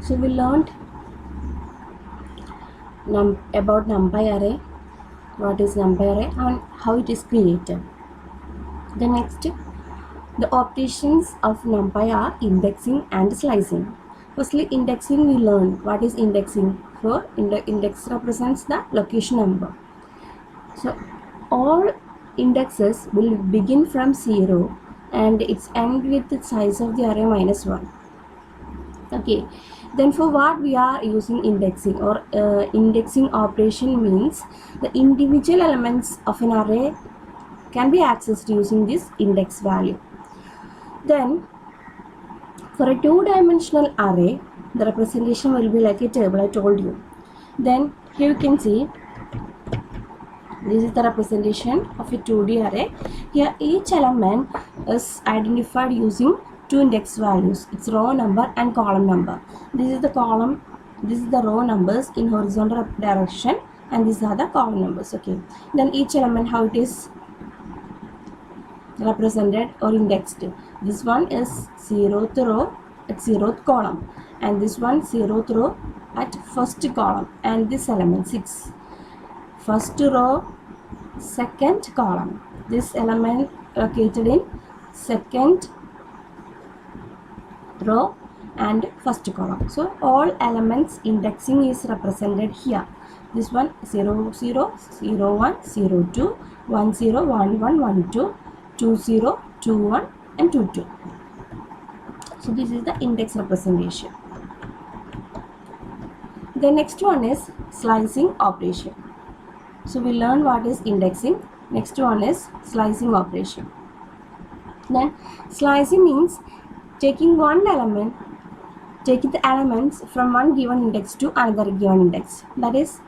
So we learned about NumPy array, what is NumPy array and how it is created. The next, the operations of NumPy are indexing and slicing. Firstly, indexing we learned. What is indexing? For index represents the location number. So all indexes will begin from 0 and it's end with the size of the array -1. Okay, then for what we are using indexing or indexing operation means the individual elements of an array can be accessed using this index value. Then for a two-dimensional array, the representation will be like a table, I told you. Then here you can see this is the representation of a 2D array. Here each element is identified using two index values, its row number and column number. This is the column, this is the row numbers in horizontal direction and these are the column numbers. Okay, then each element how it is represented or indexed. This one is 0th row at 0th column and this one 0th row at first column and this element 6 first row second column, this element located in second row and first column. So all elements indexing is represented here. This one 0 0 0 1 0 2 1 0 1 1 1 2 2 0 2 1 and 2 2. So this is the index representation. The next one is slicing operation. So we learn what is indexing. Next one is slicing operation. Then slicing means taking one element, taking the elements from one given index to another given index. That is,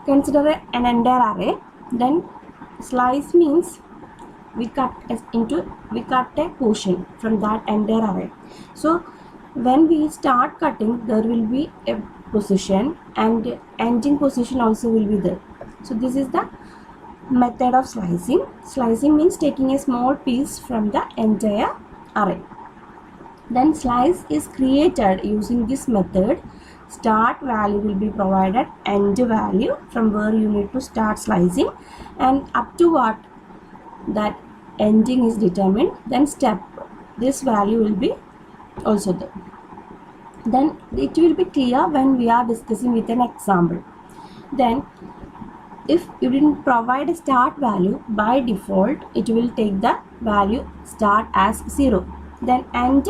consider an entire array. Then slice means we cut a portion from that entire array. So when we start cutting, there will be a position and ending position also will be there. So this is the method of slicing. Slicing means taking a small piece from the entire array. Then slice is created using this method. Start value will be provided, end value from where you need to start slicing and up to what that ending is determined. Then step, this value will be also there. Then it will be clear when we are discussing with an example. Then if you didn't provide a start value, by default it will take the value start as 0. Then end,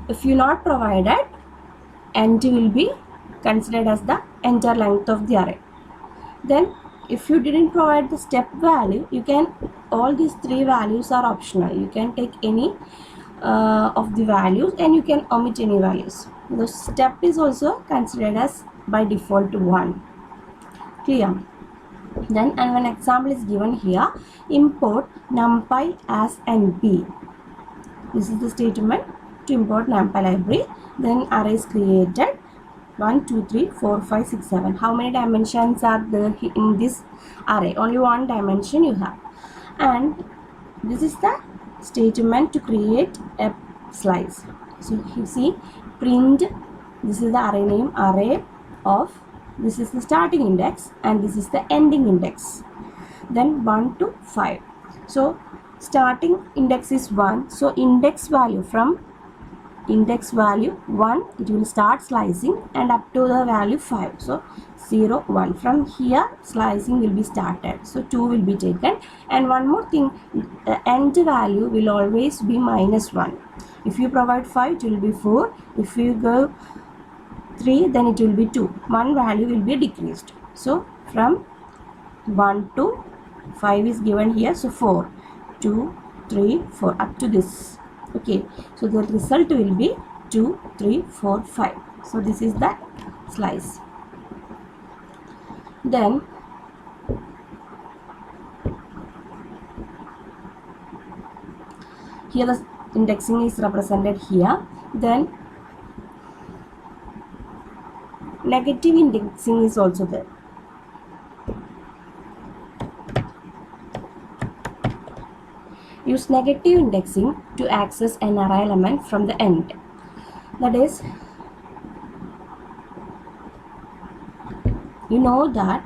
if you not provided, end will be considered as the entire length of the array. Then if you didn't provide the step value, you can, all these three values are optional. You can take any of the values and you can omit any values. The step is also considered as by default 1. Clear? Then and one example is given here. Import NumPy as NP. This is the statement to import NumPy library. Then array is created. 1 2 3 4 5 6 7. How many dimensions are there in this array? Only one dimension you have. And this is the statement to create a slice. So you see, print, this is the array name, array of, this is the starting index and this is the ending index. Then 1 to 5. So starting index is 1. So index value, from index value 1 it will start slicing and up to the value 5. So 0 1, from here slicing will be started. So 2 will be taken. And one more thing, the end value will always be -1. If you provide 5 it will be 4. If you go 3 then it will be 2. One value will be decreased. So from 1 to 5 is given here. So 4 2 3 4 up to this. Okay, so the result will be 2 3 4 5. So this is the slice. Then here the indexing is represented here. Then negative indexing is also there. Use negative indexing to access an array element from the end. That is, you know that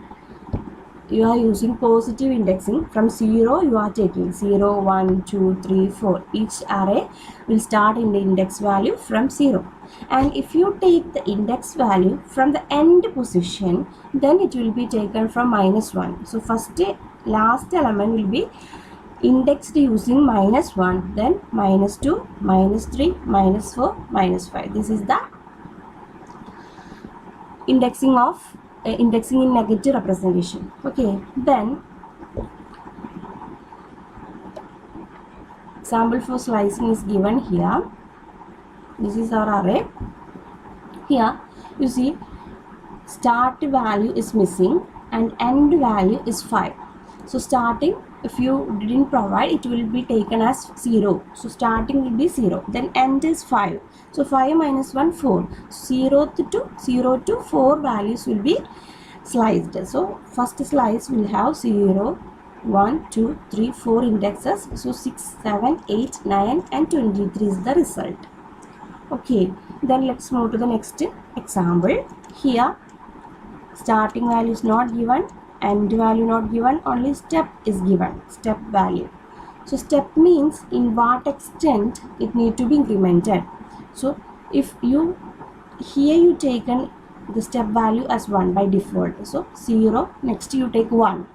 you are using positive indexing. From 0 you are taking 0, 1, 2, 3, 4. Each array will start in the index value from 0. And if you take the index value from the end position, then it will be taken from -1. So last element will be indexed using -1, then -2, -3, -4, -5. This is the indexing of indexing in negative representation. Okay, then example for slicing is given here. This is our array. Here you see start value is missing and end value is 5. So starting, if you didn't provide, it will be taken as 0. So starting will be 0. Then end is 5. So 5 minus 1, 4. 0 to 4 values will be sliced. So first slice will have 0, 1, 2, 3, 4 indexes. So 6, 7, 8, 9 and 23 is the result. Okay, then let's move to the next example. Here starting value is not given, end value not given, only step is given, step value. So step means in what extent it need to be incremented. So if you here you taken the step value as 1 by default, so 0, next you take 1.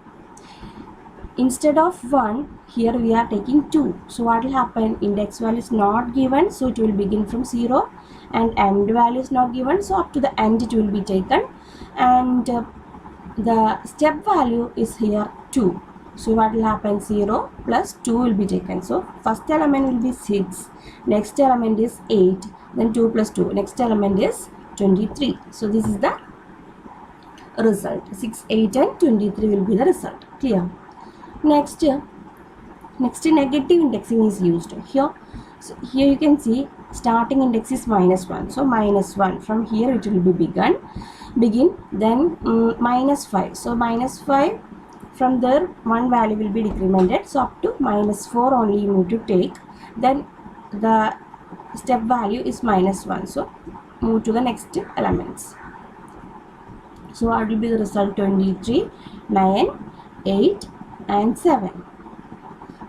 Instead of 1, here we are taking 2. So what will happen? Index value is not given, so it will begin from 0, and end value is not given, so up to the end it will be taken, and the step value is here 2. So what will happen? 0 plus 2 will be taken. So first element will be 6, next element is 8, then 2 plus 2, next element is 23. So this is the result. 6, 8 and 23 will be the result. Clear? Next negative indexing is used here. So here you can see starting index is -1. So -1, from here it will be begin, then -5. So -5, from there one value will be decremented. So up to -4 only you need to take. Then the step value is -1. So move to the next elements. So what will be the result? 23, 9, 8 and 7.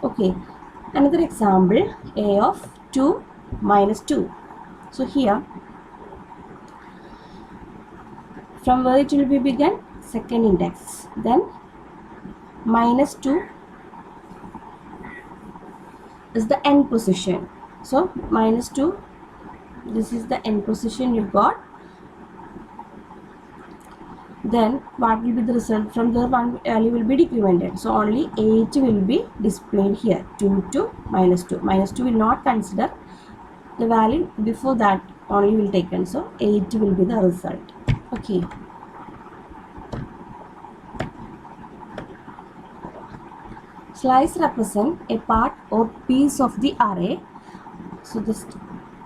Okay, another example, a of 2 minus 2. So here from where it will be begin? Second index, then -2 is the end position. So -2, this is the end position you got. Then what will be the result? From the one value will be decremented. So only 8 will be displayed here. 2 to -2. -2 will not consider. The value before that only will taken. So 8 will be the result. Okay. Slice represent a part or piece of the array. So this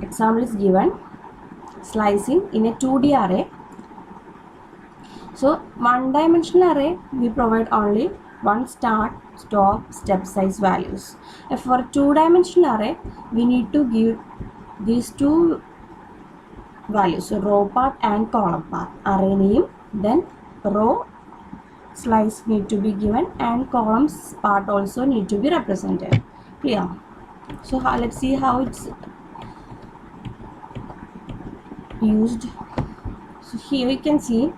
example is given. Slicing in a 2D array. So one-dimensional array, we provide only one start, stop, step size values. If for a two-dimensional array, we need to give these two values, so row part and column part. Array name, then row slice need to be given, and columns part also need to be represented. Clear? So let's see how it's used. So here you can see.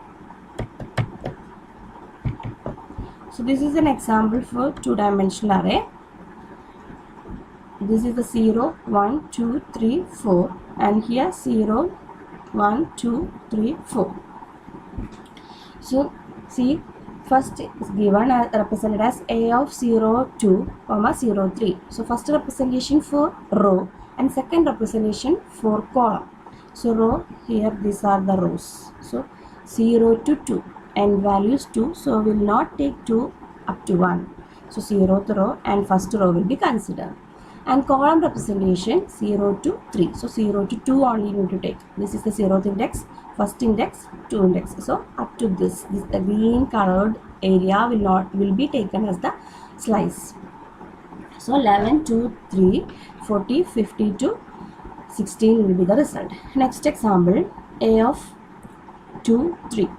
So this is an example for two-dimensional array. This is the 0, 1, 2, 3, 4, and here 0, 1, 2, 3, 4. So see, first is given as represented as a of 0, 2, 0, 3. So first representation for row and second representation for column. So row, here these are the rows. So 0 to 2. End values 2, so we will not take 2 up to 1. So 0th row and first row will be considered. And column representation 0 to 3. So 0 to 2 only you need to take. This is the 0th index, first index, 2 index. So up to this the green colored area will be taken as the slice. So 11, 2, 3, 40, 50 to 16 will be the result. Next example, a of 2, 3.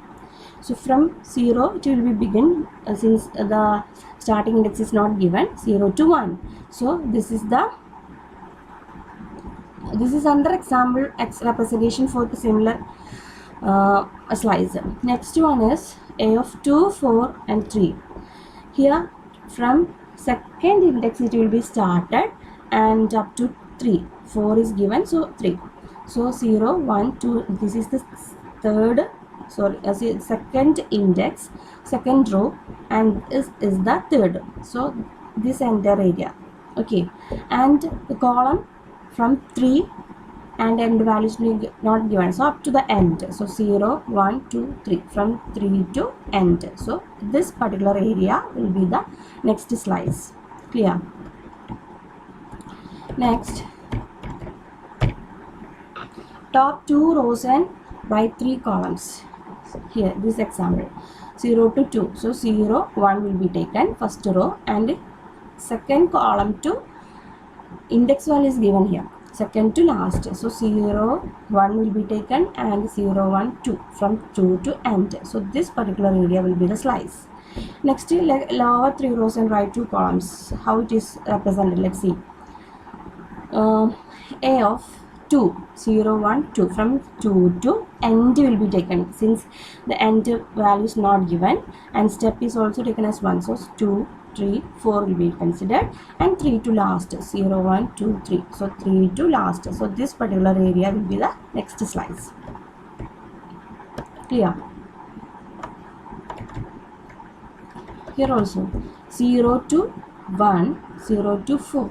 So from 0 it will be begin, since the starting index is not given, 0 to 1. So this is another example representation for the similar slice. Next one is a of 2, 4 and 3. Here from second index it will be started and up to 3. 4 is given, so 3. So 0, 1, 2, this is the second index, second row, and is the third. So this entire area, okay. And the column from 3 and end value is not given, so up to the end. So 0, 1, 2, 3, from 3 to end. So this particular area will be the next slice. Clear? Next, top 2 rows and right 3 columns. Here this example, 0 to 2. So 0, 1 will be taken first row, and second column to index value is given here, second to last. So 0, 1 will be taken, and 0, 1, 2, from 2 to end. So this particular area will be the slice. Next, lower 3 rows and right 2 columns. How it is represented? Let's see. A of 2, 0, 1, 2, from 2 to end will be taken, since the end value is not given, and step is also taken as 1. So 2, 3, 4 will be considered, and 3 to last, 0, 1, 2, 3. So 3 to last. So this particular area will be the next slice. Clear? Here also 0 to 1, 0 to 4,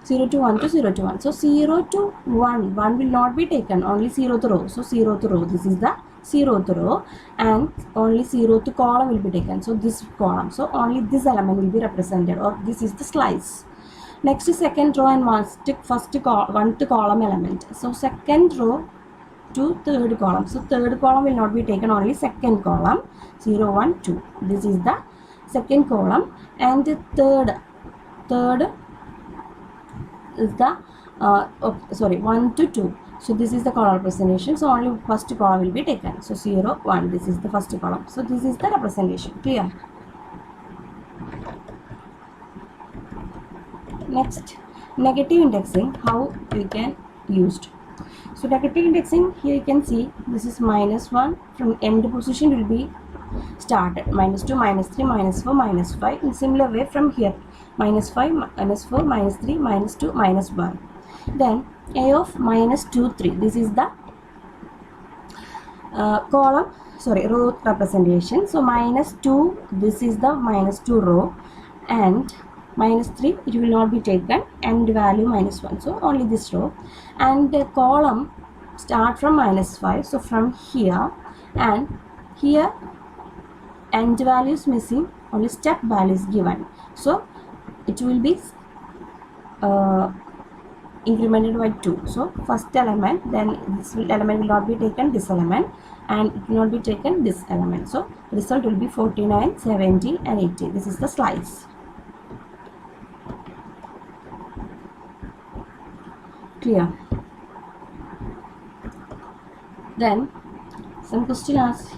0 to 1 to 0 to 1. So 0 to 1, 1 will not be taken, only 0th row. So 0th row, this is the 0th row, and only 0th column will be taken. So this column, so only this element will be represented, or this is the slice. Next is second row and first column element. So second row to third column. So third column will not be taken, only second column, 0, 1, 2. This is the second column, and the third is the 1 to 2. So this is the column representation. So only first column will be taken. So 0, 1. This is the first column. So this is the representation. Clear? Next, negative indexing. How we can use? So negative indexing, here you can see this is -1. From end position will be started, -2, -3, -4, -5. In similar way from here, -5, -4, -3, -2, -1. Then a of -2, 3. This is the row representation. So -2, this is the -2 row, and -3 it will not be taken, and value -1. So only this row, and the column start from -5. So from here, and here end value is missing, only step value is given. So it will be incremented by 2. So first element, then this element will not be taken, this element, and it will not be taken, this element. So result will be 49, 70 and 80. This is the slice. Clear? Then some question asks